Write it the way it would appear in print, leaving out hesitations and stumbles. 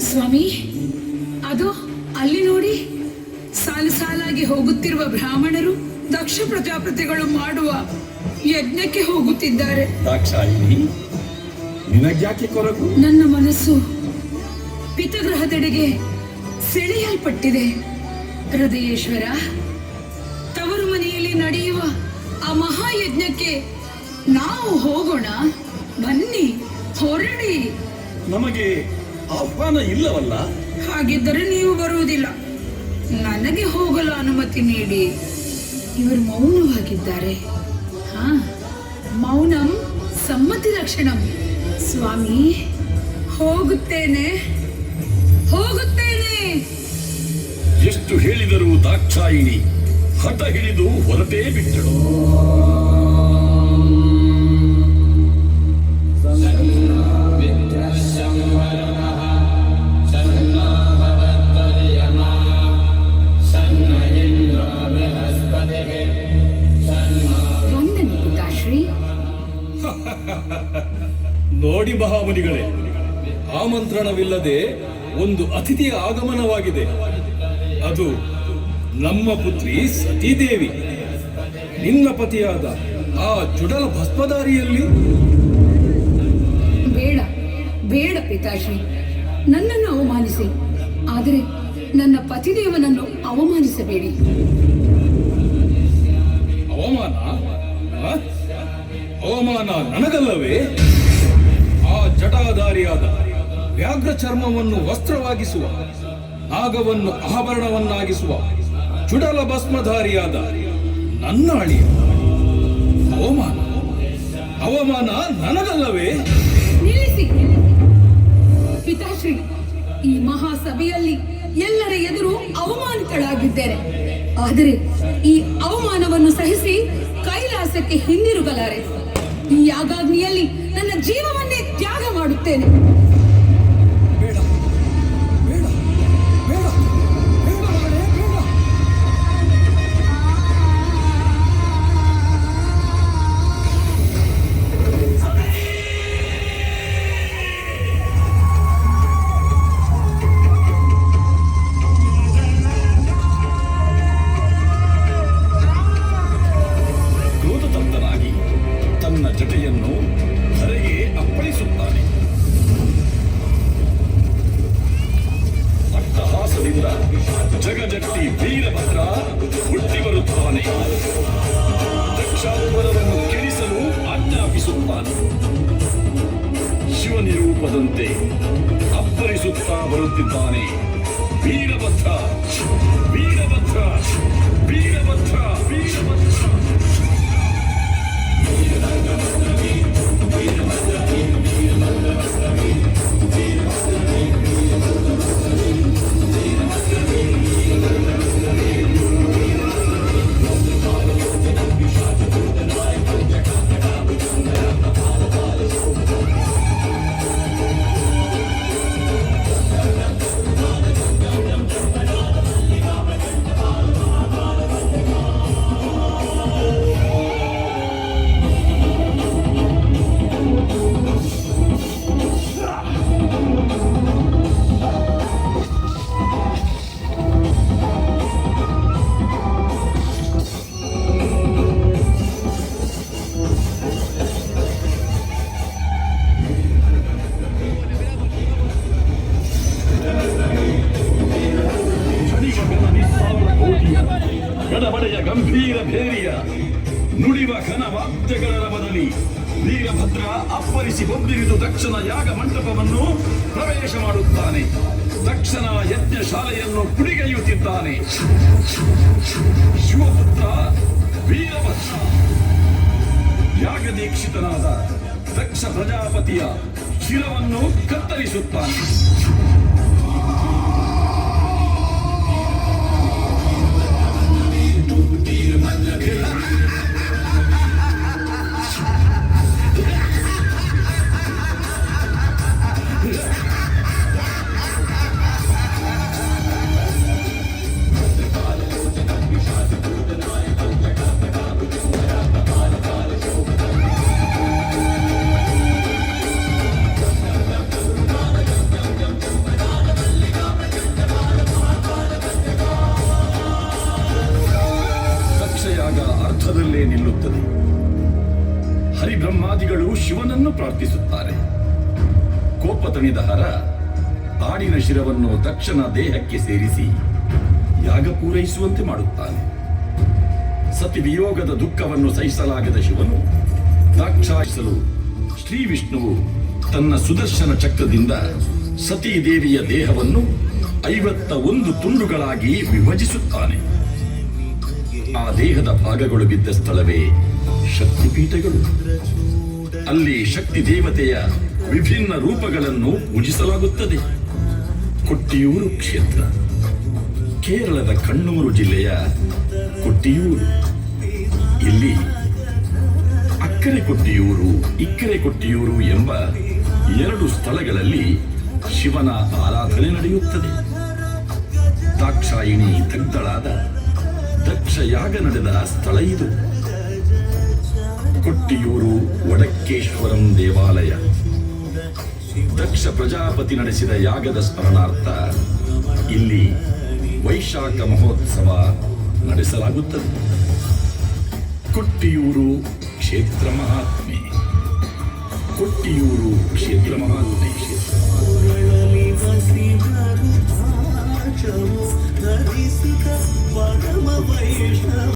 ಸ್ವಾಮಿ, ಅದು ಅಲ್ಲಿ ನೋಡಿ, ಸಾಲು ಸಾಲಾಗಿ ಹೋಗುತ್ತಿರುವ ಬ್ರಾಹ್ಮಣರು ದಕ್ಷ ಪ್ರಜಾಪತಿಗಳು ಮಾಡುವ ಯಜ್ಞಕ್ಕೆ ಹೋಗುತ್ತಿದ್ದಾರೆ. ದಾಕ್ಷಾಯಿಣಿ, ನಿನಗ್ಯಾಕೆ ಕೊರಗು? ನನ್ನ ಮನಸ್ಸು ಪಿತೃಗೃಹದೆಡೆಗೆ ಸೆಳೆಯಲ್ಪಟ್ಟಿದೆ. ಹೃದಯೇಶ್ವರ, ತವರು ಮನೆಯಲ್ಲಿ ನಡೆಯುವ ಆ ಮಹಾಯಜ್ಞಕ್ಕೆ ನಾವು ಹೋಗೋಣ. ಬನ್ನಿ, ಹೊರಡಿ. ನಮಗೆ ಆಹ್ವಾನ ಇಲ್ಲವಲ್ಲ? ಹಾಗಿದ್ದರೆ ನೀವು ಬರುವುದಿಲ್ಲ. ನನಗೆ ಹೋಗಲು ಅನುಮತಿ ನೀಡಿ. ಇವರು ಮೌನವಾಗಿದ್ದಾರೆ. ಮೌನಂ ಸಮ್ಮತಿ ಲಕ್ಷಣಂ. ಸ್ವಾಮಿ, ಹೋಗುತ್ತೇನೆ. ಎಷ್ಟು ಹೇಳಿದರೂ ದಾಕ್ಷಾಯಿಣಿ ಹಠ ಹಿಡಿದು ಹೊರಟೇ ಬಿಟ್ಟಳು. ನೋಡಿ ಮಹಾಮುನಿಗಳೇ, ಆಮಂತ್ರಣವಿಲ್ಲದೆ ಒಂದು ಅತಿಥಿಯ ಆಗಮನವಾಗಿದೆ. ಅದು ನಮ್ಮ ಪುತ್ರಿ ಸತೀದೇವಿ. ನಿನ್ನ ಪತಿಯಾದ ಆ ಚುಡಲ ಭಸ್ಮಧಾರಿಯಲ್ಲಿ. ಬೇಡ ಬೇಡ ಪಿತಾಶ್ರೀ, ನನ್ನನ್ನು ಅವಮಾನಿಸಿ, ಆದರೆ ನನ್ನ ಪತಿದೇವನನ್ನು ಅವಮಾನಿಸಬೇಡಿ. ಅವಮಾನ? ಅವಮಾನ ನನಗಲ್ಲವೇ? ಆ ಜಟಾಧಾರಿಯಾದ ವ್ಯಾಘ್ರ ಚರ್ಮವನ್ನು ವಸ್ತ್ರವಾಗಿಸುವ, ನಾಗವನ್ನು ಆಭರಣವನ್ನಾಗಿಸುವ ಚುಡಲ ಭಸ್ಮಧಾರಿಯಾದ ನನ್ನ ಅಳಿಯ ಅವಮಾನ. ಅವಮಾನ ನನಗಲ್ಲವೇ? ನಿಲ್ಲಿಸಿ ಪಿತಾಶ್ರೀ, ಈ ಮಹಾಸಭೆಯಲ್ಲಿ ಎಲ್ಲರ ಎದುರು ಅವಮಾನಿತಳಾಗಿದ್ದೇನೆ. ಆದರೆ ಈ ಅವಮಾನವನ್ನು ಸಹಿಸಿ ಕೈಲಾಸಕ್ಕೆ ಹಿಂದಿರುಗಲಾರೆ. ಈ ಯಾಗಾಗ್ನಿಯಲ್ಲಿ ನನ್ನ ಜೀವವನ್ನೇ ತ್ಯಾಗ ಮಾಡುತ್ತೇನೆ. ಜಟೆಯನ್ನು ಧರೆಗೆ ಅಪ್ಪಳಿಸುತ್ತಾನೆ. ಅಟ್ಟಹಾಸದಿಂದ ಜಗಜಟ್ಟಿ ವೀರಭದ್ರ ಹುಟ್ಟಿ ಬರುತ್ತಾನೆ. ದಕ್ಷಾಧ್ವರವನ್ನು ಕೆಡಿಸಲು ಆಜ್ಞಾಪಿಸುತ್ತಾನೆ. ಶಿವನಿರೂಪದಂತೆ ಅಪ್ಪಳಿಸುತ್ತಾ ಬರುತ್ತಿದ್ದಾನೆ. ವೀರಭದ್ರ, ವೀರಭದ್ರ, ವೀರಭದ್ರ, ವೀರಭದ್ರ. ಗಡಬಡೆಯ ಗಂಭೀರ ಭೇರಿಯ ನುಡಿವ ಘನ ವಾದ್ಯಗಳ ಬದಲಿ ವೀರಭದ್ರ ಅಪ್ಪರಿಸಿ ಬಂದಿರಿದು ದಕ್ಷನ ಯಾಗ ಮಂಟಪವನ್ನು ಪ್ರವೇಶ ಮಾಡುತ್ತಾನೆ. ದಕ್ಷನ ಯಜ್ಞ ಶಾಲೆಯನ್ನು ಪುಡಿಗೈಯುತ್ತಿದ್ದಾನೆ. ಶಿವಪುತ್ರ ವೀರಭದ್ರ ಯಾಗ ದೀಕ್ಷಿತನಾದ ದಕ್ಷ ಪ್ರಜಾಪತಿಯ ಶಿರವನ್ನು ಕತ್ತರಿಸುತ್ತಾನೆ. ಪ್ರಾರ್ಥಿಸುತ್ತಾರೆ. ಕೋಪ ತಣಿದ ಹರ ಆಡಿನ ಶಿರವನ್ನು ದಕ್ಷನ ದೇಹಕ್ಕೆ ಸೇರಿಸಿ ಯಾಗ ಪೂರೈಸುವಂತೆ ಮಾಡುತ್ತಾನೆ. ಸತಿ ವಿಯೋಗದ ದುಃಖವನ್ನು ಸಹಿಸಲಾಗದ ಶಿವನು ದಾಕ್ಷಾಯಿಸಲು ಶ್ರೀ ವಿಷ್ಣುವು ತನ್ನ ಸುದರ್ಶನ ಚಕ್ರದಿಂದ ಸತೀ ದೇವಿಯ ದೇಹವನ್ನು 51 ತುಂಡುಗಳಾಗಿ ವಿಭಜಿಸುತ್ತಾನೆ. ಆ ದೇಹದ ಭಾಗಗಳು ಬಿದ್ದ ಸ್ಥಳವೇ ಶಕ್ತಿಪೀಠಗಳು. ಅಲ್ಲಿ ಶಕ್ತಿ ದೇವತೆಯ ವಿಭಿನ್ನ ರೂಪಗಳನ್ನು ಪೂಜಿಸಲಾಗುತ್ತದೆ. ಕೊಟ್ಟಿಯೂರು ಕ್ಷೇತ್ರ ಕೇರಳದ ಕಣ್ಣೂರು ಜಿಲ್ಲೆಯ ಕೊಟ್ಟಿಯೂರು. ಇಲ್ಲಿ ಅಕ್ಕರೆ ಕೊಟ್ಟಿಯೂರು, ಇಕ್ಕರೆ ಕೊಟ್ಟಿಯೂರು ಎಂಬ 2 ಸ್ಥಳಗಳಲ್ಲಿ ಶಿವನ ಆರಾಧನೆ ನಡೆಯುತ್ತದೆ. ದಾಕ್ಷಾಯಿಣಿ ದಗ್ಧಳಾದ ದಕ್ಷ ಯಾಗ ನಡೆದ ಸ್ಥಳ ಇದು. ಕೊಟ್ಟಿಯೂರು ವಡಕ್ಕೇಶ್ವರಂ ದೇವಾಲಯ. ದಕ್ಷ ಪ್ರಜಾಪತಿ ನಡೆಸಿದ ಯಾಗದ ಸ್ಮರಣಾರ್ಥ ಇಲ್ಲಿ ವೈಶಾಖ ಮಹೋತ್ಸವ ನಡೆಸಲಾಗುತ್ತದೆ. ಕೊಟ್ಟಿಯೂರು ಕ್ಷೇತ್ರ ಮಹಾತ್ಮೆ. ಕೊಟ್ಟಿಯೂರು ಕ್ಷೇತ್ರ ಮಹಾತ್ಮೆ ಕ್ಷೇತ್ರ